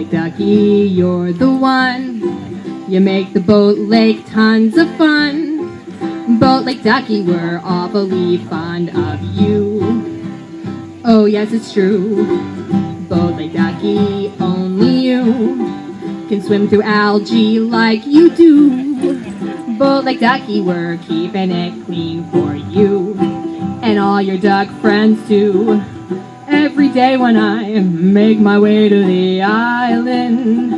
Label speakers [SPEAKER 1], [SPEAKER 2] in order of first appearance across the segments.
[SPEAKER 1] Lake Duckie, you're the one. You make the boat lake tons of fun. Boat Lake Duckie, we're awfully fond of you. Oh yes, it's true. Boat Lake Duckie, only you can swim through algae like you do. Boat Lake Duckie, we're keeping it clean for you and all your duck friends too. Every day when I make my way to the island,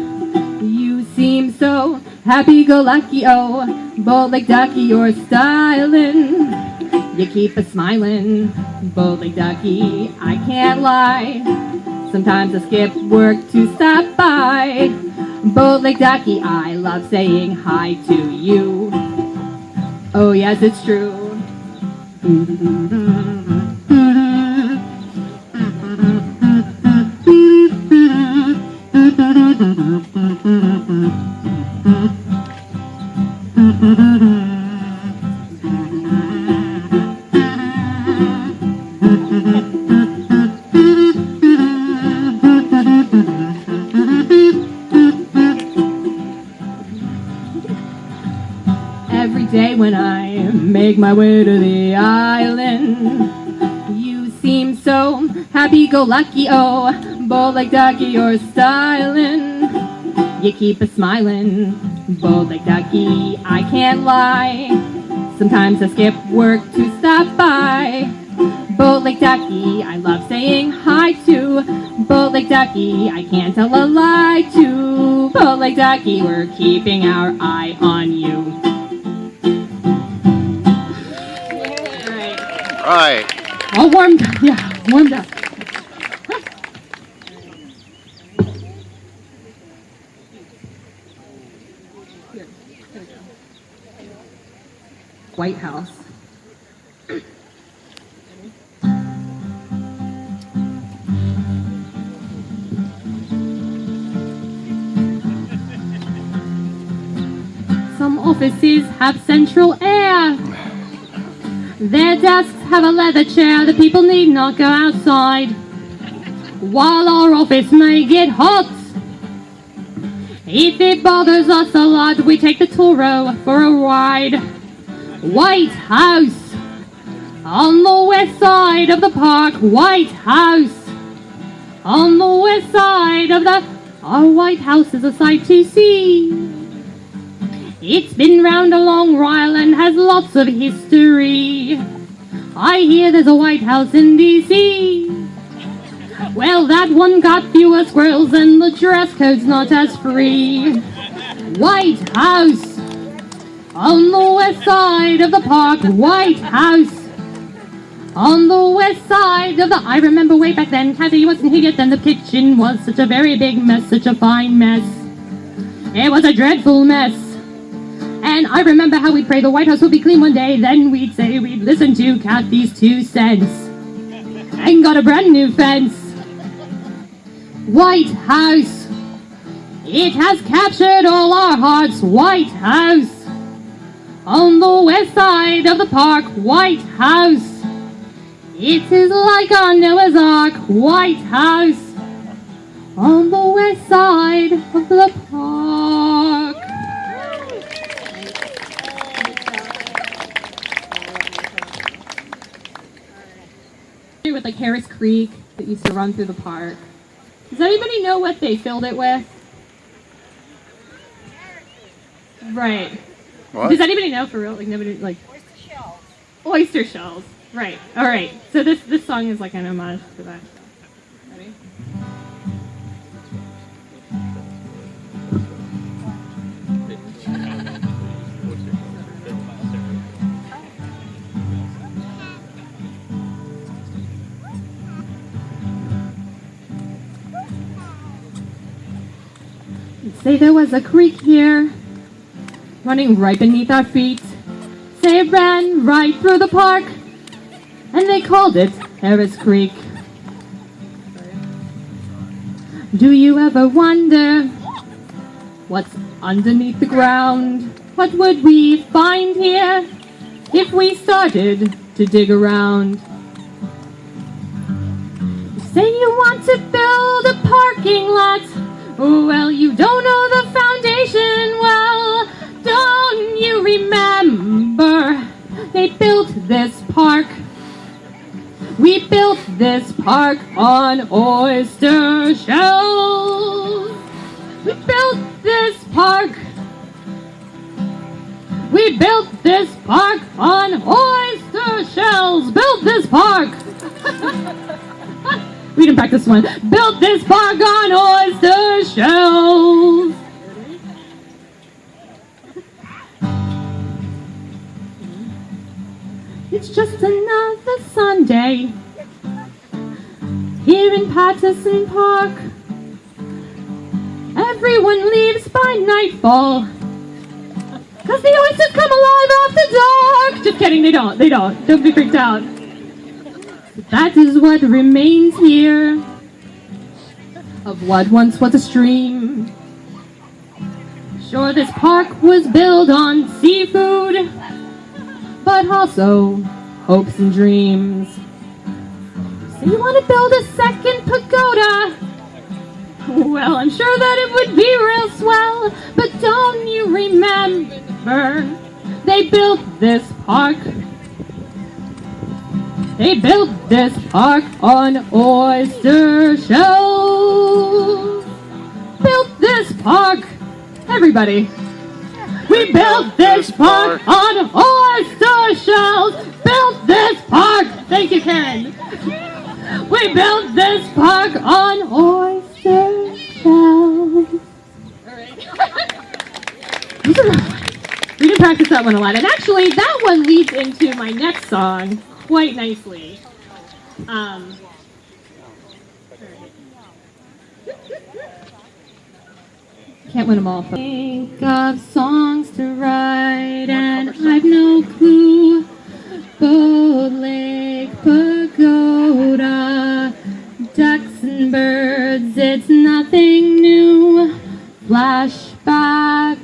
[SPEAKER 1] you seem so happy-go-lucky. Oh, Boat Lake Duckie, you're stylin'. You keep us smiling, Boat Lake Duckie, I can't lie. Sometimes I skip work to stop by. Boat Lake Duckie, I love saying hi to you. Oh yes, it's true. Every day when I make my way to the island, you seem so happy-go-lucky. Oh, Boat Lake Duckie, you're stylin'. You keep us smiling, Boat Lake Duckie, I can't lie. Sometimes I skip work to stop by. Boat Lake Duckie, I love saying hi to. Boat Lake Duckie, I can't tell a lie to. Boat Lake Duckie, we're keeping our eye on you.
[SPEAKER 2] Right.
[SPEAKER 1] All warmed up, yeah, warmed up. White House. Some offices have central air. Their desks have a leather chair. The people need not go outside. While our office may get hot, if it bothers us a lot, we take the Toro for a ride. White House, on the west side of the park. White House, on the west side of the... Our White House is a sight to see. It's been round a long while and has lots of history. I hear there's a White House in D.C. Well, that one got fewer squirrels and the dress code's not as free. White House, on the west side of the park. White House, on the west side of the... I remember way back then, Kathy wasn't here yet, then the kitchen was such a very big mess, such a fine mess. It was a dreadful mess. And I remember how we'd pray the White House would be clean one day, then we'd say we'd listen to Kathy's 2 cents. And got a brand new fence. White House, it has captured all our hearts. White House, on the west side of the park. White House, it is like a Noah's Ark. White House, on the west side of the park. With like Harris Creek that used to run through the park. Does anybody know what they filled it with? Right.
[SPEAKER 2] What?
[SPEAKER 1] Does anybody know for real? Like nobody like
[SPEAKER 3] Oyster Shells.
[SPEAKER 1] Oyster Shells. Right. All right. So this song is like an homage to that. Ready? Say there was a creek here, running right beneath our feet. Say it ran right through the park, and they called it Harris Creek. Do you ever wonder what's underneath the ground? What would we find here if we started to dig around? Say you want to build a parking lot Well, you don't know the foundation well. Don't you remember? They built this park. We built this park on oyster shells. We built this park. We built this park on oyster shells. Built this park. We didn't practice one. Built this park on oyster shells. It's just another Sunday here in Patterson Park. Everyone leaves by nightfall, 'cause the oysters come alive after dark. Just kidding, they don't. Don't be freaked out. That is what remains here of what once was a stream. Sure, this park was built on seafood, but also hopes and dreams. So you want to build a second pagoda? Well, I'm sure that it would be real swell, but don't you remember? They built this park. They built this park on oyster shells. Built this park. Everybody. We built this park on oyster shells. Built this park. Thank you, Karen. We built this park on oyster shells. All right. We didn't practice that one a lot. And actually, that one leads into my next song quite nicely. Can't win them all. Think of songs to write, and I've no clue. Boat, lake, pagoda, ducks and birds, it's nothing new. Flashback,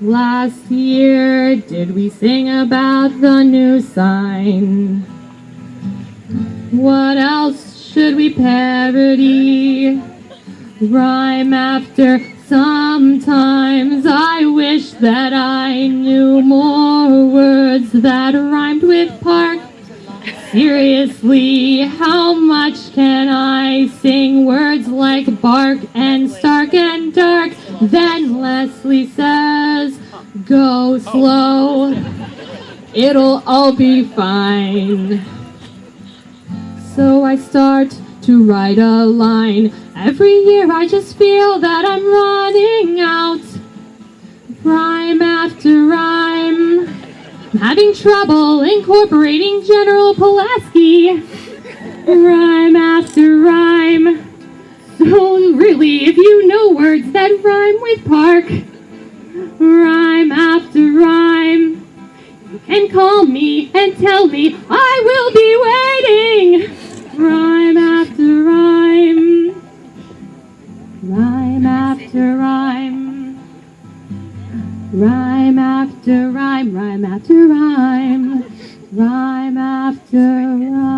[SPEAKER 1] last year, did we sing about the new sign? What else should we parody? Rhyme after. Sometimes I wish that I knew more words that rhymed with park. Seriously, how much can I sing words like bark and stark and dark? Then Leslie says, go slow, it'll all be fine. So I start to write a line. Every year I just feel that I'm running out. Rhyme after rhyme. I'm having trouble incorporating General Pulaski. Rhyme after rhyme. So really, if you know words that rhyme with park, rhyme after rhyme, you can call me and tell me I will be waiting. Rhyme after rhyme. Rhyme after rhyme. Rhyme after rhyme. Rhyme after rhyme. Rhyme after rhyme.